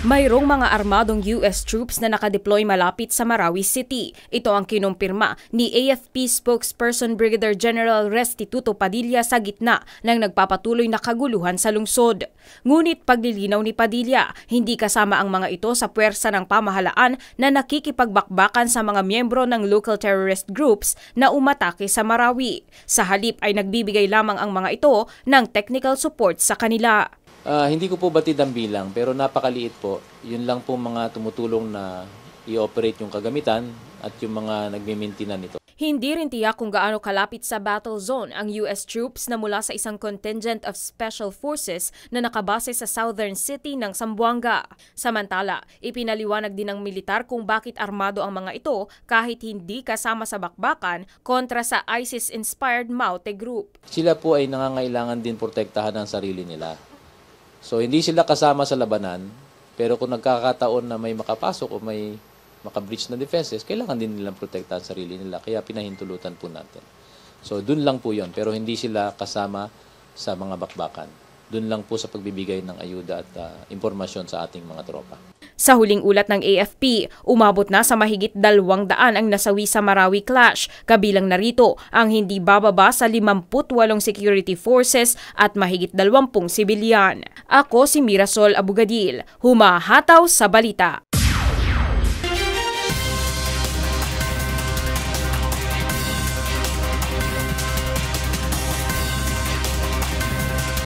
Mayroong mga armadong US troops na nakadeploy malapit sa Marawi City. Ito ang kinumpirma ni AFP spokesperson Brigadier General Restituto Padilla sa gitna ng nagpapatuloy na kaguluhan sa lungsod. Ngunit paglilinaw ni Padilla, hindi kasama ang mga ito sa puwersa ng pamahalaan na nakikipagbakbakan sa mga miyembro ng local terrorist groups na umatake sa Marawi. Sa halip ay nagbibigay lamang ang mga ito ng technical support sa kanila. Hindi ko po batid ang bilang pero napakaliit po. Yun lang po mga tumutulong na i-operate yung kagamitan at yung mga nagmimintinan nito. Hindi rin tiyak kung gaano kalapit sa battle zone ang US troops na mula sa isang contingent of special forces na nakabase sa southern city ng Zamboanga. Samantala, ipinaliwanag din ng militar kung bakit armado ang mga ito kahit hindi kasama sa bakbakan kontra sa ISIS-inspired Maute Group. Sila po ay nangangailangan din protektahan ang sarili nila. So hindi sila kasama sa labanan, pero kung nagkakataon na may makapasok o may maka-breach na defenses, kailangan din nilang protektahan sarili nila. Kaya pinahintulutan po natin. So dun lang po yon, pero hindi sila kasama sa mga bakbakan. Dun lang po sa pagbibigay ng ayuda at impormasyon sa ating mga tropa. Sa huling ulat ng AFP, umabot na sa mahigit 200 ang nasawi sa Marawi clash, kabilang narito ang hindi bababa sa 58 security forces at mahigit 20 sibilyan. Ako si Mirasol Abugadil, humahataw sa balita.